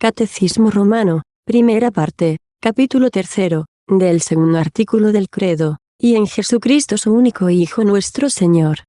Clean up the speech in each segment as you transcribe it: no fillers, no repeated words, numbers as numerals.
Catecismo Romano, primera parte, capítulo 3, del segundo artículo del credo, y en Jesucristo su único Hijo nuestro Señor.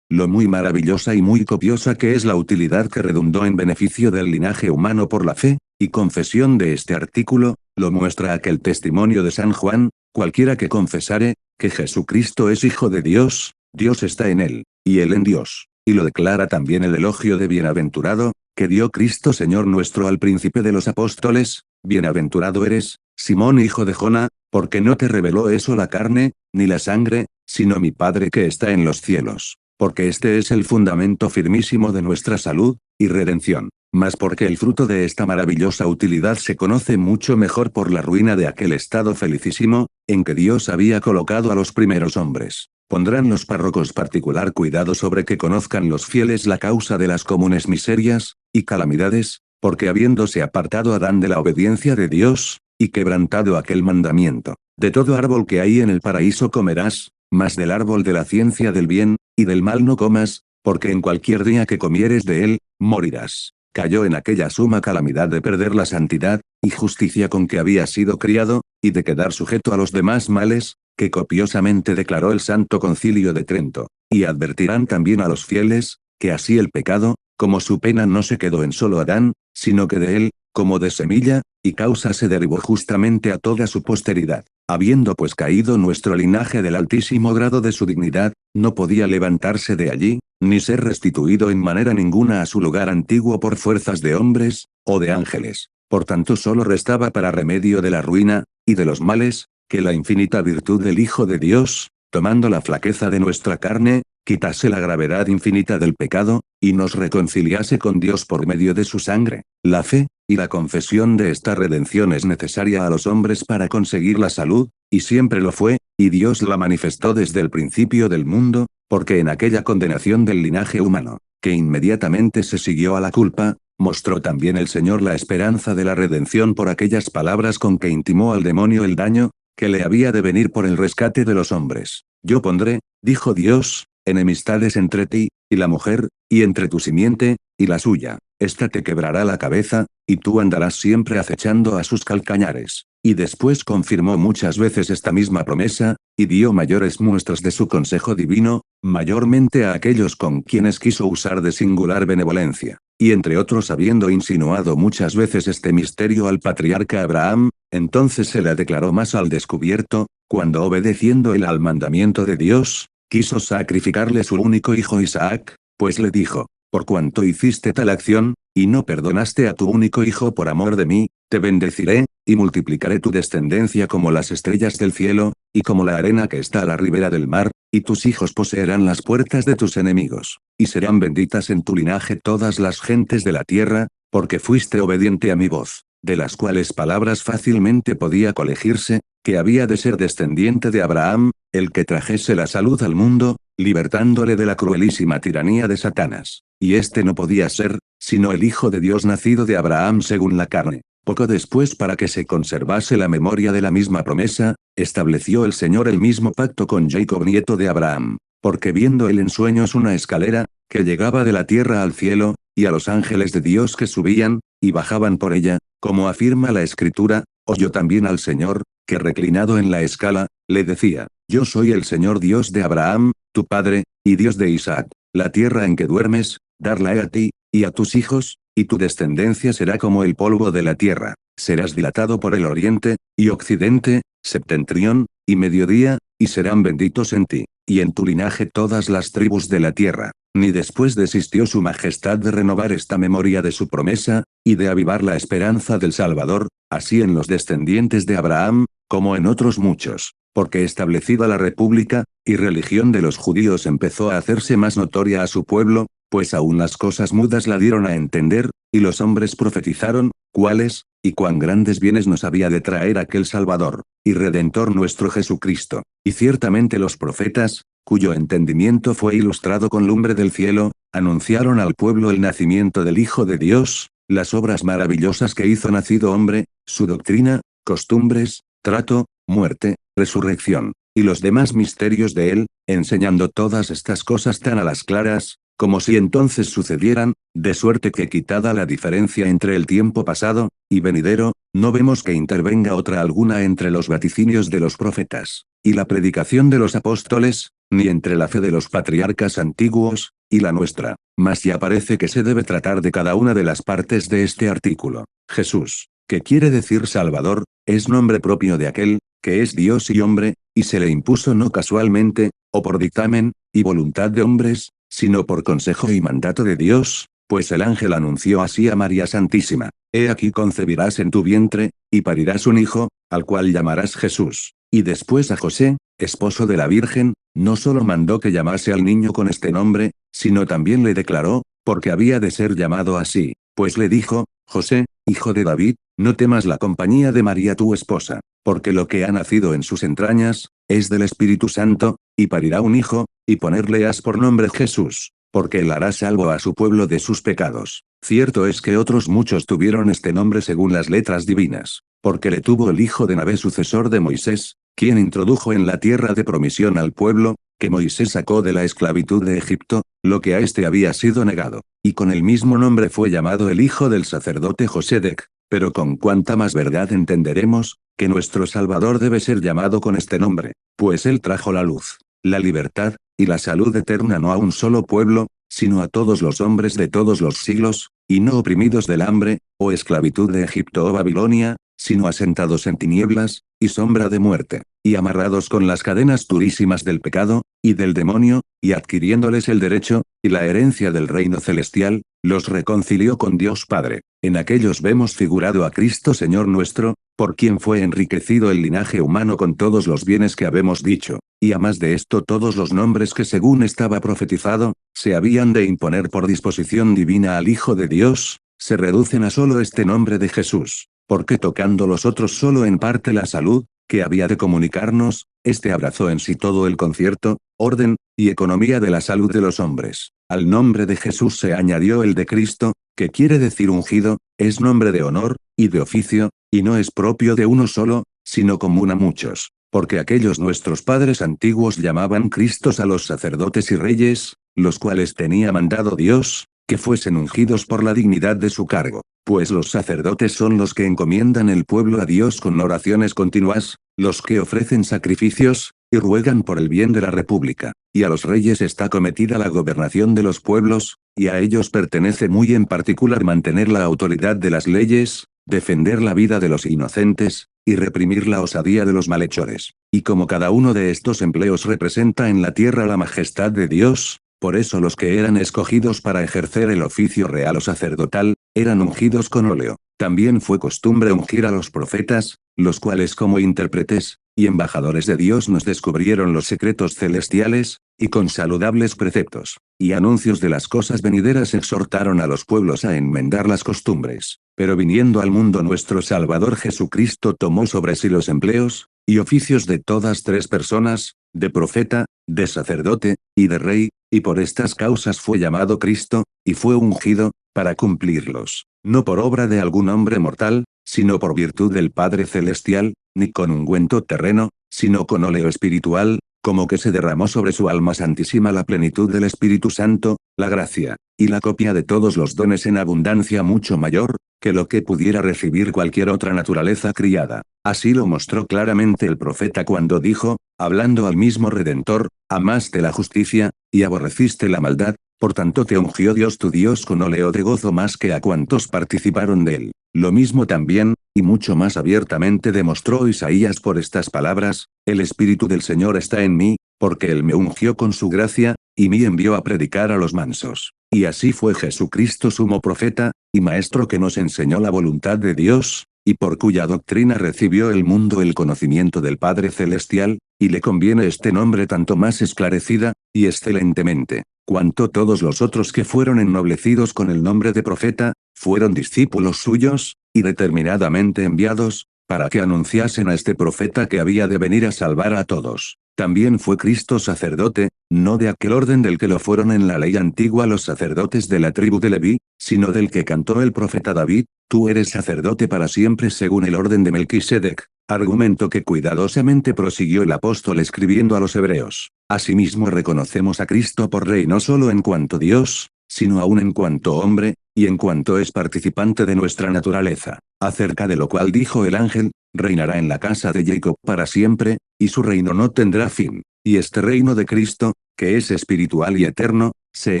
Lo muy maravillosa y muy copiosa que es la utilidad que redundó en beneficio del linaje humano por la fe y confesión de este artículo, lo muestra aquel testimonio de San Juan: cualquiera que confesare que Jesucristo es Hijo de Dios, Dios está en él, y él en Dios. Y lo declara también el elogio de bienaventurado, que dio Cristo Señor nuestro al príncipe de los apóstoles: bienaventurado eres, Simón hijo de Jona, porque no te reveló eso la carne, ni la sangre, sino mi Padre que está en los cielos. Porque este es el fundamento firmísimo de nuestra salud y redención, mas porque el fruto de esta maravillosa utilidad se conoce mucho mejor por la ruina de aquel estado felicísimo, en que Dios había colocado a los primeros hombres. Pondrán los párrocos particular cuidado sobre que conozcan los fieles la causa de las comunes miserias y calamidades, porque habiéndose apartado Adán de la obediencia de Dios, y quebrantado aquel mandamiento: de todo árbol que hay en el paraíso comerás, mas del árbol de la ciencia del bien y del mal no comas, porque en cualquier día que comieres de él, morirás. Cayó en aquella suma calamidad de perder la santidad y justicia con que había sido criado, y de quedar sujeto a los demás males, que copiosamente declaró el Santo Concilio de Trento. Y advertirán también a los fieles, que así el pecado, como su pena no se quedó en solo Adán, sino que de él, como de semilla y causa se derivó justamente a toda su posteridad. Habiendo pues caído nuestro linaje del altísimo grado de su dignidad, no podía levantarse de allí, ni ser restituido en manera ninguna a su lugar antiguo por fuerzas de hombres, o de ángeles. Por tanto solo restaba para remedio de la ruina, y de los males, que la infinita virtud del Hijo de Dios, tomando la flaqueza de nuestra carne, quitase la gravedad infinita del pecado, y nos reconciliase con Dios por medio de su sangre. La fe y la confesión de esta redención es necesaria a los hombres para conseguir la salud, y siempre lo fue, y Dios la manifestó desde el principio del mundo, porque en aquella condenación del linaje humano, que inmediatamente se siguió a la culpa, mostró también el Señor la esperanza de la redención por aquellas palabras con que intimó al demonio el daño que le había de venir por el rescate de los hombres. Yo pondré, dijo Dios, enemistades entre ti y la mujer, y entre tu simiente y la suya. Esta te quebrará la cabeza, y tú andarás siempre acechando a sus calcañares. Y después confirmó muchas veces esta misma promesa, y dio mayores muestras de su consejo divino, mayormente a aquellos con quienes quiso usar de singular benevolencia. Y entre otros habiendo insinuado muchas veces este misterio al patriarca Abraham, entonces se la declaró más al descubierto, cuando obedeciendo él al mandamiento de Dios, quiso sacrificarle su único hijo Isaac, pues le dijo: por cuanto hiciste tal acción, y no perdonaste a tu único hijo por amor de mí, te bendeciré, y multiplicaré tu descendencia como las estrellas del cielo, y como la arena que está a la ribera del mar, y tus hijos poseerán las puertas de tus enemigos, y serán benditas en tu linaje todas las gentes de la tierra, porque fuiste obediente a mi voz. De las cuales palabras fácilmente podía colegirse, que había de ser descendiente de Abraham, el que trajese la salud al mundo, libertándole de la cruelísima tiranía de Satanás. Y este no podía ser, sino el Hijo de Dios nacido de Abraham según la carne. Poco después, para que se conservase la memoria de la misma promesa, estableció el Señor el mismo pacto con Jacob nieto de Abraham, porque viendo él en sueños una escalera, que llegaba de la tierra al cielo, y a los ángeles de Dios que subían y bajaban por ella, como afirma la Escritura, oyó también al Señor, que reclinado en la escala, le decía: yo soy el Señor Dios de Abraham, tu padre, y Dios de Isaac. La tierra en que duermes, darla he a ti, y a tus hijos, y tu descendencia será como el polvo de la tierra. Serás dilatado por el oriente, y occidente, septentrión, y mediodía, y serán benditos en ti, y en tu linaje todas las tribus de la tierra. Ni después desistió su majestad de renovar esta memoria de su promesa, y de avivar la esperanza del Salvador, así en los descendientes de Abraham, como en otros muchos. Porque establecida la república y religión de los judíos empezó a hacerse más notoria a su pueblo, pues aún las cosas mudas la dieron a entender, y los hombres profetizaron, cuáles, y cuán grandes bienes nos había de traer aquel Salvador y Redentor nuestro Jesucristo. Y ciertamente los profetas, cuyo entendimiento fue ilustrado con lumbre del cielo, anunciaron al pueblo el nacimiento del Hijo de Dios, las obras maravillosas que hizo nacido hombre, su doctrina, costumbres, trato, muerte, resurrección, y los demás misterios de él, enseñando todas estas cosas tan a las claras, como si entonces sucedieran, de suerte que quitada la diferencia entre el tiempo pasado y venidero, no vemos que intervenga otra alguna entre los vaticinios de los profetas y la predicación de los apóstoles, ni entre la fe de los patriarcas antiguos y la nuestra, mas ya parece que se debe tratar de cada una de las partes de este artículo. Jesús, que quiere decir Salvador, es nombre propio de aquel, que es Dios y hombre, y se le impuso no casualmente, o por dictamen y voluntad de hombres, sino por consejo y mandato de Dios, pues el ángel anunció así a María Santísima: He aquí concebirás en tu vientre, y parirás un hijo, al cual llamarás Jesús. Y después a José, esposo de la Virgen, no solo mandó que llamase al niño con este nombre, sino también le declaró, porque había de ser llamado así, pues le dijo: José, hijo de David, no temas la compañía de María tu esposa, porque lo que ha nacido en sus entrañas, es del Espíritu Santo, y parirá un hijo, y ponerle has por nombre Jesús, porque él hará salvo a su pueblo de sus pecados. Cierto es que otros muchos tuvieron este nombre según las letras divinas, porque le tuvo el hijo de Nabé sucesor de Moisés, quien introdujo en la tierra de promisión al pueblo, que Moisés sacó de la esclavitud de Egipto, lo que a éste había sido negado, y con el mismo nombre fue llamado el hijo del sacerdote Josedec, pero con cuánta más verdad entenderemos, que nuestro Salvador debe ser llamado con este nombre, pues él trajo la luz, la libertad, y la salud eterna no a un solo pueblo, sino a todos los hombres de todos los siglos, y no oprimidos del hambre, o esclavitud de Egipto o Babilonia, sino asentados en tinieblas, y sombra de muerte, y amarrados con las cadenas durísimas del pecado, y del demonio, y adquiriéndoles el derecho, y la herencia del reino celestial, los reconcilió con Dios Padre. En aquellos vemos figurado a Cristo Señor nuestro, por quien fue enriquecido el linaje humano con todos los bienes que habemos dicho, y a más de esto todos los nombres que según estaba profetizado, se habían de imponer por disposición divina al Hijo de Dios, se reducen a solo este nombre de Jesús, porque tocando los otros solo en parte la salud, que había de comunicarnos, este abrazó en sí todo el concierto, orden, y economía de la salud de los hombres. Al nombre de Jesús se añadió el de Cristo, que quiere decir ungido, es nombre de honor, y de oficio, y no es propio de uno solo, sino común a muchos, porque aquellos nuestros padres antiguos llamaban Cristos a los sacerdotes y reyes, los cuales tenía mandado Dios, que fuesen ungidos por la dignidad de su cargo, pues los sacerdotes son los que encomiendan el pueblo a Dios con oraciones continuas, los que ofrecen sacrificios, y ruegan por el bien de la república, y a los reyes está cometida la gobernación de los pueblos, y a ellos pertenece muy en particular mantener la autoridad de las leyes, defender la vida de los inocentes, y reprimir la osadía de los malhechores. Y como cada uno de estos empleos representa en la tierra la majestad de Dios, por eso los que eran escogidos para ejercer el oficio real o sacerdotal, eran ungidos con óleo. También fue costumbre ungir a los profetas, los cuales como intérpretes y embajadores de Dios nos descubrieron los secretos celestiales, y con saludables preceptos y anuncios de las cosas venideras exhortaron a los pueblos a enmendar las costumbres. Pero viniendo al mundo nuestro Salvador Jesucristo tomó sobre sí los empleos y oficios de todas tres personas, de profeta, de sacerdote, y de rey, y por estas causas fue llamado Cristo, y fue ungido, para cumplirlos, no por obra de algún hombre mortal, sino por virtud del Padre Celestial, ni con ungüento terreno, sino con óleo espiritual, como que se derramó sobre su alma santísima la plenitud del Espíritu Santo, la gracia, y la copia de todos los dones en abundancia mucho mayor, que lo que pudiera recibir cualquier otra naturaleza criada. Así lo mostró claramente el profeta cuando dijo, hablando al mismo Redentor: amaste la justicia, y aborreciste la maldad, por tanto te ungió Dios tu Dios con óleo de gozo más que a cuantos participaron de él. Lo mismo también, y mucho más abiertamente demostró Isaías por estas palabras: el Espíritu del Señor está en mí, porque él me ungió con su gracia, y me envió a predicar a los mansos. Y así fue Jesucristo sumo profeta, y maestro que nos enseñó la voluntad de Dios, y por cuya doctrina recibió el mundo el conocimiento del Padre Celestial, y le conviene este nombre tanto más esclarecida, y excelentemente, cuanto todos los otros que fueron ennoblecidos con el nombre de profeta, fueron discípulos suyos, y determinadamente enviados, para que anunciasen a este profeta que había de venir a salvar a todos. También fue Cristo sacerdote, no de aquel orden del que lo fueron en la ley antigua los sacerdotes de la tribu de Leví, sino del que cantó el profeta David: tú eres sacerdote para siempre según el orden de Melquisedec, Argumento que cuidadosamente prosiguió el apóstol escribiendo a los hebreos. Asimismo reconocemos a Cristo por Rey no solo en cuanto Dios, sino aún en cuanto hombre, y en cuanto es participante de nuestra naturaleza. Acerca de lo cual dijo el ángel, reinará en la casa de Jacob para siempre, y su reino no tendrá fin. Y este reino de Cristo, que es espiritual y eterno, se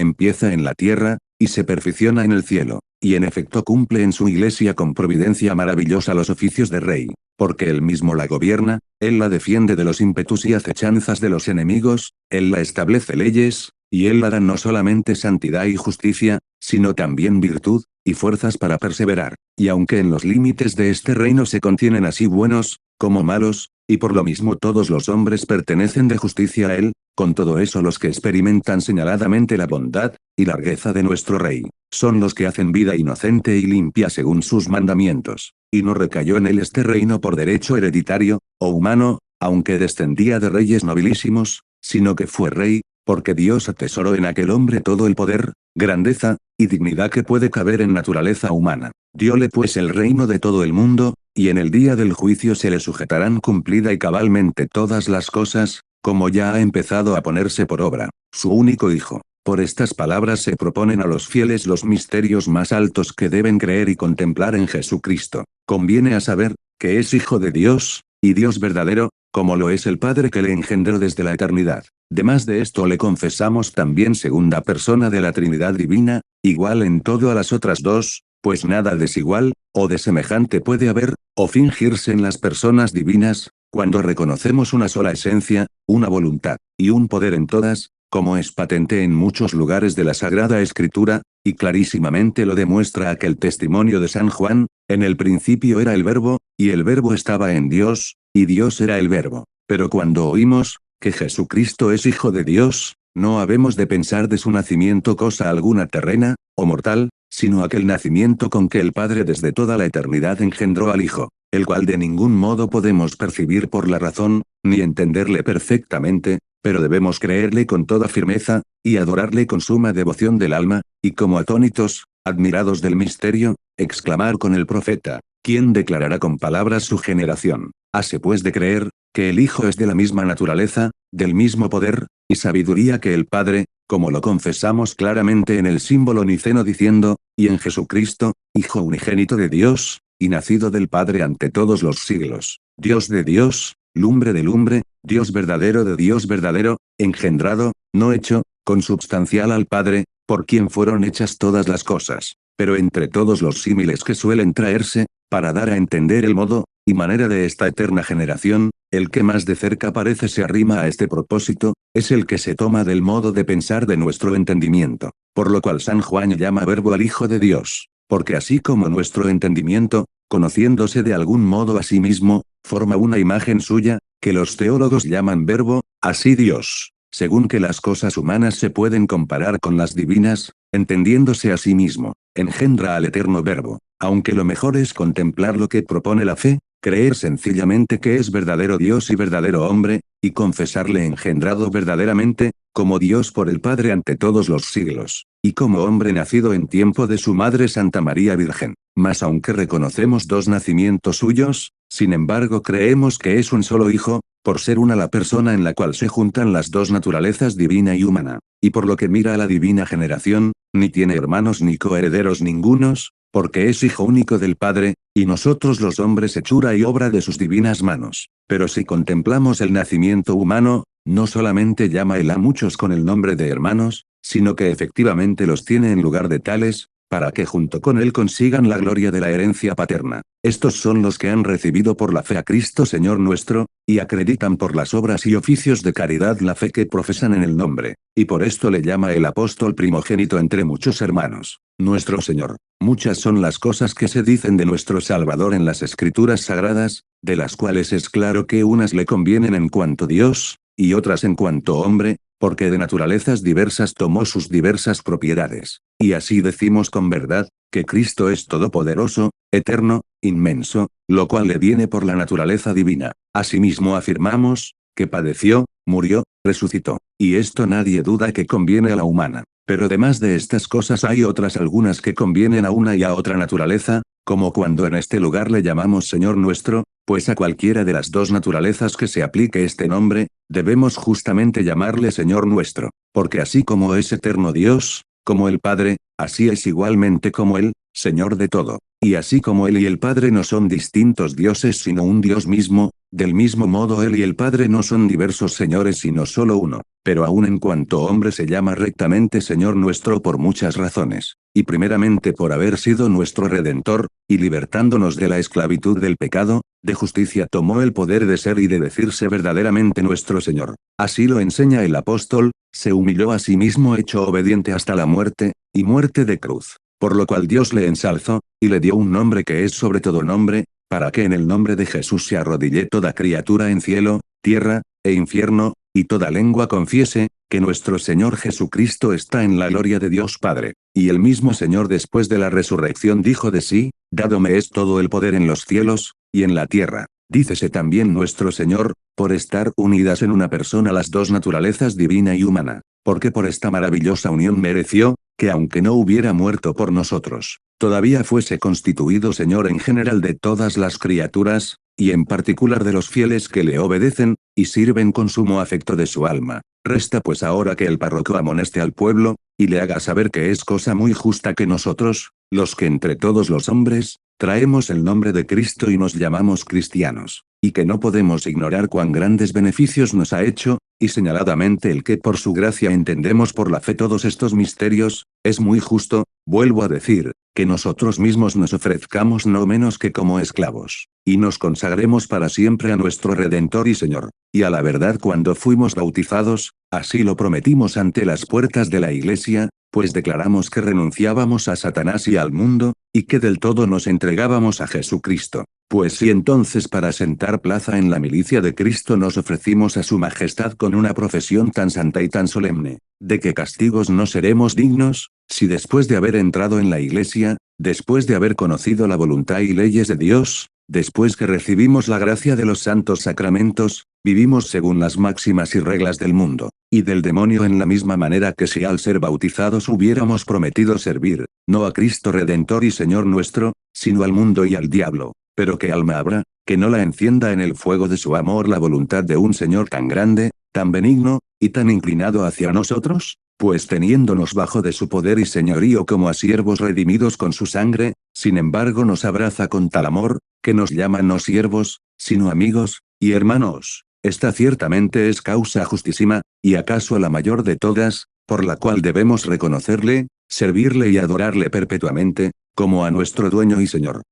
empieza en la tierra, y se perfecciona en el cielo, y en efecto cumple en su iglesia con providencia maravillosa los oficios de rey, porque él mismo la gobierna, él la defiende de los ímpetus y acechanzas de los enemigos, él la establece leyes, y él la da no solamente santidad y justicia, sino también virtud, y fuerzas para perseverar. Y aunque en los límites de este reino se contienen así buenos, como malos, y por lo mismo todos los hombres pertenecen de justicia a él, con todo eso los que experimentan señaladamente la bondad, y largueza de nuestro Rey, son los que hacen vida inocente y limpia según sus mandamientos. Y no recayó en él este reino por derecho hereditario, o humano, aunque descendía de reyes nobilísimos, sino que fue rey, porque Dios atesoró en aquel hombre todo el poder, grandeza, y dignidad que puede caber en naturaleza humana. Diole pues el reino de todo el mundo, y en el día del juicio se le sujetarán cumplida y cabalmente todas las cosas, como ya ha empezado a ponerse por obra, su único Hijo. Por estas palabras se proponen a los fieles los misterios más altos que deben creer y contemplar en Jesucristo. Conviene a saber, que es Hijo de Dios, y Dios verdadero, como lo es el Padre que le engendró desde la eternidad. Demás de esto le confesamos también segunda persona de la Trinidad Divina, igual en todo a las otras dos, pues nada desigual, o de semejante puede haber, o fingirse en las personas divinas, cuando reconocemos una sola esencia, una voluntad, y un poder en todas, como es patente en muchos lugares de la Sagrada Escritura, y clarísimamente lo demuestra aquel testimonio de San Juan, en el principio era el Verbo, y el Verbo estaba en Dios, y Dios era el Verbo. Pero cuando oímos, que Jesucristo es Hijo de Dios, no habemos de pensar de su nacimiento cosa alguna terrena, o mortal, sino aquel nacimiento con que el Padre desde toda la eternidad engendró al Hijo, el cual de ningún modo podemos percibir por la razón, ni entenderle perfectamente, pero debemos creerle con toda firmeza, y adorarle con suma devoción del alma, y como atónitos, admirados del misterio, exclamar con el profeta, ¿quién declarará con palabras su generación? Hase pues de creer, que el Hijo es de la misma naturaleza, del mismo poder, y sabiduría que el Padre, como lo confesamos claramente en el símbolo niceno diciendo, y en Jesucristo, Hijo unigénito de Dios, y nacido del Padre ante todos los siglos, Dios de Dios, lumbre de lumbre, Dios verdadero de Dios verdadero, engendrado, no hecho, consubstancial al Padre, por quien fueron hechas todas las cosas. Pero entre todos los símiles que suelen traerse, para dar a entender el modo, y manera de esta eterna generación, el que más de cerca parece se arrima a este propósito, es el que se toma del modo de pensar de nuestro entendimiento. Por lo cual San Juan llama Verbo al Hijo de Dios, porque así como nuestro entendimiento, conociéndose de algún modo a sí mismo, forma una imagen suya, que los teólogos llaman Verbo, así Dios, según que las cosas humanas se pueden comparar con las divinas, entendiéndose a sí mismo, engendra al eterno Verbo, aunque lo mejor es contemplar lo que propone la fe, creer sencillamente que es verdadero Dios y verdadero hombre, y confesarle engendrado verdaderamente, como Dios por el Padre ante todos los siglos, y como hombre nacido en tiempo de su Madre Santa María Virgen. Mas aunque reconocemos dos nacimientos suyos, sin embargo creemos que es un solo Hijo, por ser una la persona en la cual se juntan las dos naturalezas divina y humana, y por lo que mira a la divina generación, ni tiene hermanos ni coherederos ningunos, porque es Hijo único del Padre, y nosotros los hombres hechura y obra de sus divinas manos. Pero si contemplamos el nacimiento humano, no solamente llama él a muchos con el nombre de hermanos, sino que efectivamente los tiene en lugar de tales, para que junto con él consigan la gloria de la herencia paterna. Estos son los que han recibido por la fe a Cristo Señor nuestro, y acreditan por las obras y oficios de caridad la fe que profesan en el nombre, y por esto le llama el apóstol primogénito entre muchos hermanos, nuestro Señor. Muchas son las cosas que se dicen de nuestro Salvador en las Escrituras sagradas, de las cuales es claro que unas le convienen en cuanto Dios, y otras en cuanto hombre, porque de naturalezas diversas tomó sus diversas propiedades. Y así decimos con verdad, que Cristo es todopoderoso, eterno, inmenso, lo cual le viene por la naturaleza divina. Asimismo afirmamos, que padeció, murió, resucitó. Y esto nadie duda que conviene a la humana. Pero además de estas cosas hay otras algunas que convienen a una y a otra naturaleza, como cuando en este lugar le llamamos Señor nuestro, pues a cualquiera de las dos naturalezas que se aplique este nombre, debemos justamente llamarle Señor nuestro, porque así como es eterno Dios, como el Padre, así es igualmente como Él, Señor de todo. Y así como Él y el Padre no son distintos dioses sino un Dios mismo, del mismo modo Él y el Padre no son diversos señores sino solo uno. Pero aun en cuanto hombre se llama rectamente Señor nuestro por muchas razones, y primeramente por haber sido nuestro Redentor, y libertándonos de la esclavitud del pecado, de justicia tomó el poder de ser y de decirse verdaderamente nuestro Señor. Así lo enseña el apóstol, se humilló a sí mismo hecho obediente hasta la muerte, y muerte de cruz. Por lo cual Dios le ensalzó, y le dio un nombre que es sobre todo nombre, para que en el nombre de Jesús se arrodille toda criatura en cielo, tierra, e infierno, y toda lengua confiese, que nuestro Señor Jesucristo está en la gloria de Dios Padre. Y el mismo Señor después de la resurrección dijo de sí, dádome es todo el poder en los cielos, y en la tierra. Dícese también nuestro Señor, por estar unidas en una persona las dos naturalezas divina y humana, porque por esta maravillosa unión mereció, que aunque no hubiera muerto por nosotros, todavía fuese constituido Señor en general de todas las criaturas, y en particular de los fieles que le obedecen, y sirven con sumo afecto de su alma. Resta pues ahora que el párroco amoneste al pueblo, y le haga saber que es cosa muy justa que nosotros, los que entre todos los hombres, traemos el nombre de Cristo y nos llamamos cristianos, y que no podemos ignorar cuán grandes beneficios nos ha hecho, y señaladamente el que por su gracia entendemos por la fe todos estos misterios, es muy justo, vuelvo a decir, que nosotros mismos nos ofrezcamos no menos que como esclavos, y nos consagremos para siempre a nuestro Redentor y Señor. Y a la verdad cuando fuimos bautizados, así lo prometimos ante las puertas de la Iglesia, pues declaramos que renunciábamos a Satanás y al mundo, y que del todo nos entregábamos a Jesucristo. Pues si entonces para sentar plaza en la milicia de Cristo nos ofrecimos a su majestad con una profesión tan santa y tan solemne, ¿de qué castigos no seremos dignos? Si después de haber entrado en la Iglesia, después de haber conocido la voluntad y leyes de Dios, después que recibimos la gracia de los santos sacramentos, vivimos según las máximas y reglas del mundo, y del demonio en la misma manera que si al ser bautizados hubiéramos prometido servir, no a Cristo Redentor y Señor nuestro, sino al mundo y al diablo. Pero ¿qué alma habrá, que no la encienda en el fuego de su amor la voluntad de un Señor tan grande, tan benigno, y tan inclinado hacia nosotros? Pues teniéndonos bajo de su poder y señorío como a siervos redimidos con su sangre, sin embargo nos abraza con tal amor, que nos llama no siervos, sino amigos, y hermanos. Esta ciertamente es causa justísima, y acaso la mayor de todas, por la cual debemos reconocerle, servirle y adorarle perpetuamente, como a nuestro dueño y Señor.